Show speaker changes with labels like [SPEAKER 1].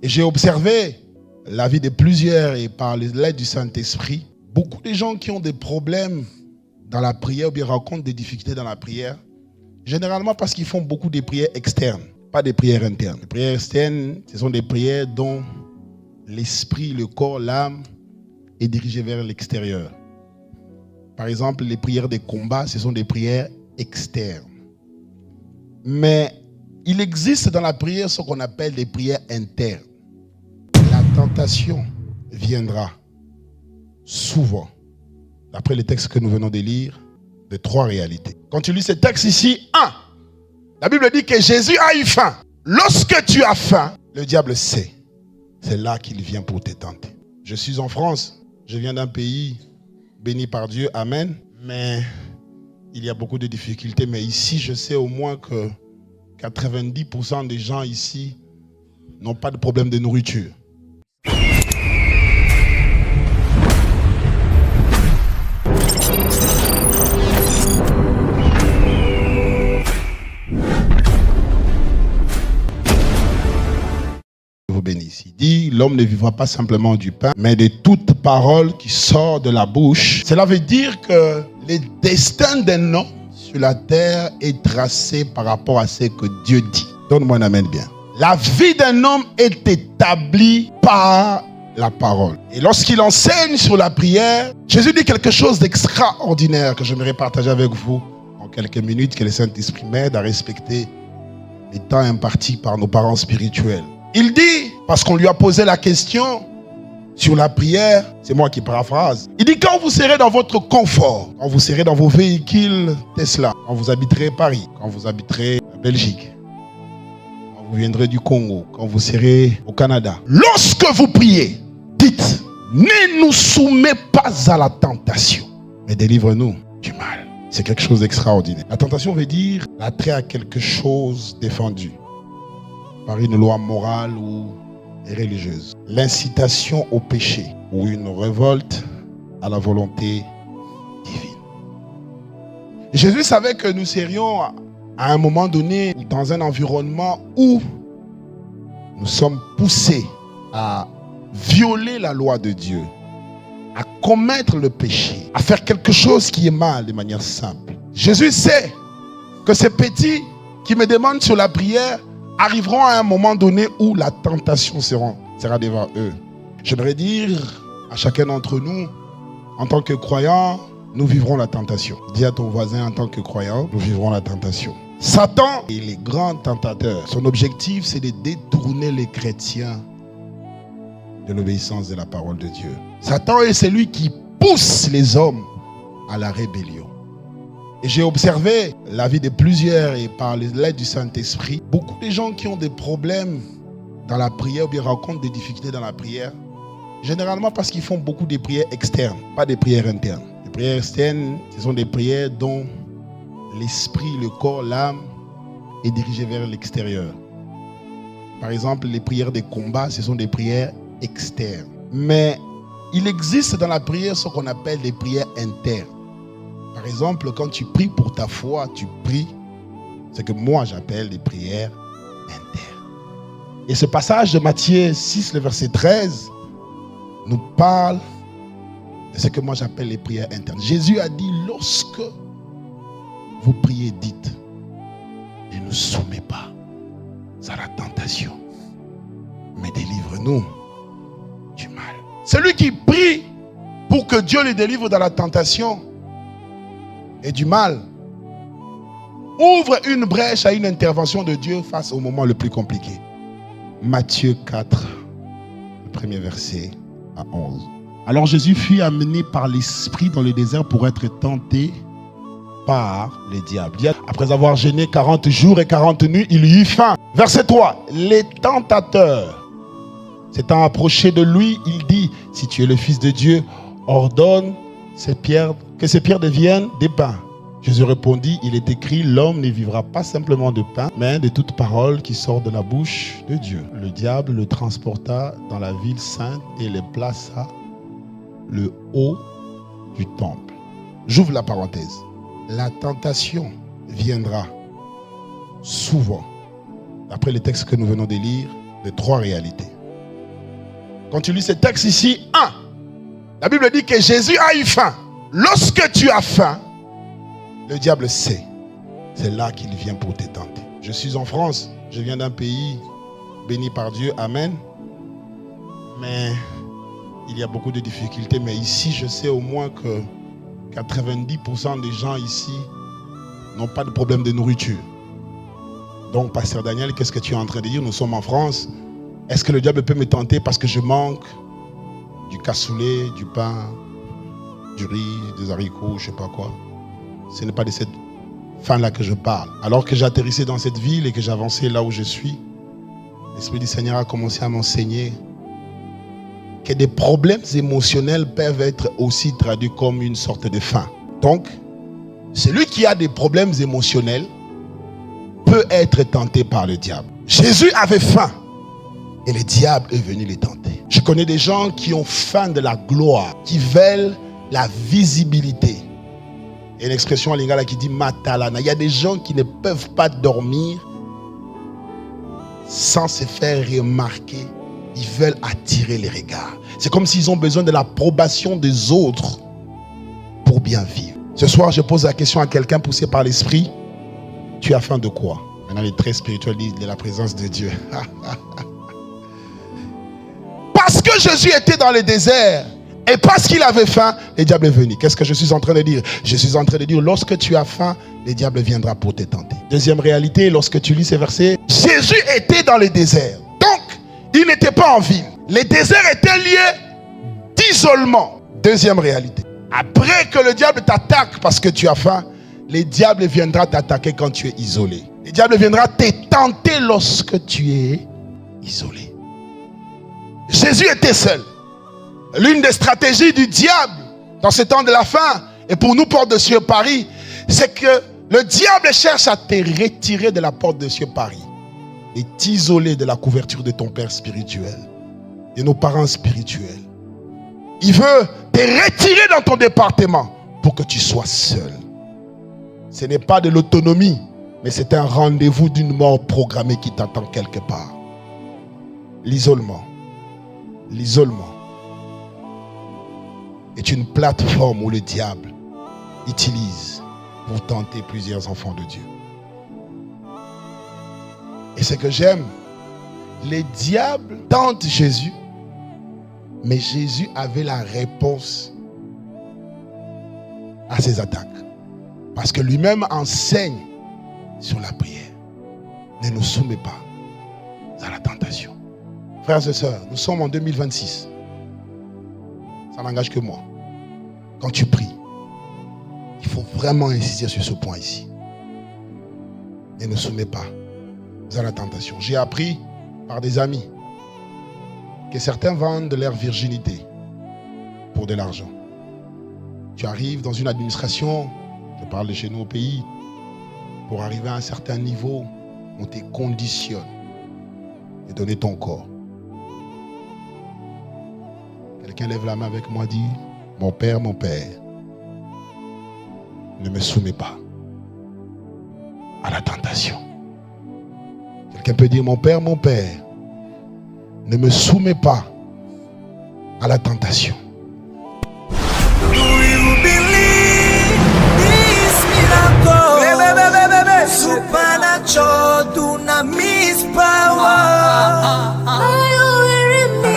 [SPEAKER 1] Et j'ai observé la vie de plusieurs et par l'aide du Saint-Esprit, beaucoup de gens qui ont des problèmes dans la prière ou bien rencontrent des difficultés dans la prière, généralement parce qu'ils font beaucoup de prières externes, pas des prières internes. Les prières externes, ce sont des prières dont l'esprit, le corps, l'âme est dirigé vers l'extérieur. Par exemple, les prières de combat, ce sont des prières externes. Mais il existe dans la prière ce qu'on appelle des prières internes. La tentation viendra souvent, d'après les textes que nous venons de lire, de 3 réalités. Quand tu lis ces textes ici, 1, la Bible dit que Jésus a eu faim. Lorsque tu as faim, le diable sait. C'est là qu'il vient pour te tenter. Je suis en France, je viens d'un pays béni par Dieu, amen. Mais il y a beaucoup de difficultés. Mais ici, je sais au moins que 90% des gens ici n'ont pas de problème de nourriture. Vous bénisse. Il dit, l'homme ne vivra pas simplement du pain, mais de toute parole qui sort de la bouche. Cela veut dire que le destin d'un homme sur la terre est tracé par rapport à ce que Dieu dit. Donne-moi un amen bien. La vie d'un homme est établie par la parole. Et lorsqu'il enseigne sur la prière, Jésus dit quelque chose d'extraordinaire que j'aimerais partager avec vous en quelques minutes, que le Saint-Esprit m'aide à respecter les temps impartis par nos parents spirituels. Il dit, parce qu'on lui a posé la question sur la prière, c'est moi qui paraphrase. Il dit, quand vous serez dans votre confort, quand vous serez dans vos véhicules Tesla, quand vous habiterez Paris, quand vous habiterez la Belgique, quand vous viendrez du Congo, quand vous serez au Canada, lorsque vous priez, dites, ne nous soumets pas à la tentation, mais délivre-nous du mal. C'est quelque chose d'extraordinaire. La tentation veut dire l'attrait à quelque chose défendu par une loi morale ou religieuse. L'incitation au péché ou une révolte à la volonté divine. Jésus savait que nous serions à un moment donné dans un environnement où nous sommes poussés à violer la loi de Dieu, à commettre le péché, à faire quelque chose qui est mal de manière simple. Jésus sait que ces petits qui me demandent sur la prière arriveront à un moment donné où la tentation sera devant eux. J'aimerais dire à chacun d'entre nous, en tant que croyants, nous vivrons la tentation. Dis à ton voisin, en tant que croyant, nous vivrons la tentation. Satan est le grand tentateur. Son objectif, c'est de détourner les chrétiens de l'obéissance de la parole de Dieu. Satan est celui qui pousse les hommes à la rébellion. Et j'ai observé la vie de plusieurs et par l'aide du Saint-Esprit, beaucoup de gens qui ont des problèmes dans la prière ou bien rencontrent des difficultés dans la prière, généralement parce qu'ils font beaucoup de prières externes, pas des prières internes. Les prières externes, ce sont des prières dont l'esprit, le corps, l'âme est dirigé vers l'extérieur. Par exemple, les prières de combat, ce sont des prières externes. Mais il existe dans la prière ce qu'on appelle des prières internes. Par exemple, quand tu pries pour ta foi, tu pries ce que moi j'appelle des prières internes. Et ce passage de Matthieu 6, le verset 13, nous parle de ce que moi j'appelle les prières internes. Jésus a dit, lorsque vous priez, dites, ne nous soumets pas à la tentation, mais délivre-nous du mal. Celui qui prie pour que Dieu le délivre dans la tentation et du mal ouvre une brèche à une intervention de Dieu face au moment le plus compliqué. Matthieu 4, le premier verset à 11. Alors Jésus fut amené par l'Esprit dans le désert pour être tenté par les diables. Après avoir jeûné 40 jours et 40 nuits, il eut faim. Verset 3. Les tentateurs s'étant approchés de lui, il dit, si tu es le Fils de Dieu, ordonne que ces pierres deviennent des pains. Jésus répondit, il est écrit, l'homme ne vivra pas simplement de pain, mais de toute parole qui sort de la bouche de Dieu. Le diable le transporta dans la ville sainte et le plaça le haut du temple. J'ouvre la parenthèse. La tentation viendra souvent, d'après les textes que nous venons de lire, de 3 réalités. Quand tu lis ce texte ici, la Bible dit que Jésus a eu faim. Lorsque tu as faim, le diable sait. C'est là qu'il vient pour te tenter. Je suis en France. Je viens d'un pays béni par Dieu. Amen. Mais il y a beaucoup de difficultés. Mais ici, je sais au moins que 90% des gens ici n'ont pas de problème de nourriture. Donc, Pasteur Daniel, qu'est-ce que tu es en train de dire? Nous sommes en France. Est-ce que le diable peut me tenter parce que je manque du cassoulet, du pain, du riz, des haricots, je ne sais pas quoi? Ce n'est pas de cette fin-là que je parle. Alors que j'atterrissais dans cette ville et que j'avançais là où je suis, l'Esprit du Seigneur a commencé à m'enseigner que des problèmes émotionnels peuvent être aussi traduits comme une sorte de faim. Donc, celui qui a des problèmes émotionnels peut être tenté par le diable. Jésus avait faim et le diable est venu les tenter. Je connais des gens qui ont faim de la gloire, qui veulent la visibilité. Il y a une expression en lingala qui dit matalana. Il y a des gens qui ne peuvent pas dormir sans se faire remarquer. Ils veulent attirer les regards. C'est comme s'ils ont besoin de l'approbation des autres pour bien vivre. Ce soir, je pose la question à quelqu'un poussé par l'esprit. Tu as faim de quoi? Maintenant, les traits spirituels disent de la présence de Dieu. Parce que Jésus était dans le désert et parce qu'il avait faim, le diable est venu. Qu'est-ce que je suis en train de dire? Je suis en train de dire, lorsque tu as faim, le diable viendra pour te tenter. Deuxième réalité, lorsque tu lis ces versets, Jésus était dans le désert. Donc, il n'était pas en ville. Le désert était lieu d'isolement. Deuxième réalité. Après que le diable t'attaque parce que tu as faim, le diable viendra t'attaquer quand tu es isolé. Le diable viendra te tenter lorsque tu es isolé. Jésus était seul. L'une des stratégies du diable dans ce temps de la fin, et pour nous, Porte de Cieux Paris, c'est que le diable cherche à te retirer de la Porte de Cieux Paris et t'isoler de la couverture de ton père spirituel, de nos parents spirituels. Il veut te retirer dans ton département pour que tu sois seul. Ce n'est pas de l'autonomie, mais c'est un rendez-vous d'une mort programmée qui t'attend quelque part. L'isolement. L'isolement est une plateforme où le diable utilise pour tenter plusieurs enfants de Dieu. Et ce que j'aime, les diables tentent Jésus, mais Jésus avait la réponse à ses attaques. Parce que lui-même enseigne sur la prière. Ne nous soumets pas à la tentation. Frères et sœurs, nous sommes en 2026. Ça n'engage que moi. Quand tu pries, il faut vraiment insister sur ce point ici. Ne nous soumets pas à la tentation. J'ai appris par des amis que certains vendent de leur virginité pour de l'argent. Tu arrives dans une administration, je parle de chez nous au pays, pour arriver à un certain niveau, on te conditionne et donner ton corps. Quelqu'un lève la main avec moi, dit, mon père, ne me soumets pas à la tentation. Quelqu'un peut dire, mon père, ne me soumets pas à la tentation.
[SPEAKER 2] Do you believe this miracle? Supernatural dunamis power. Are you hearing me?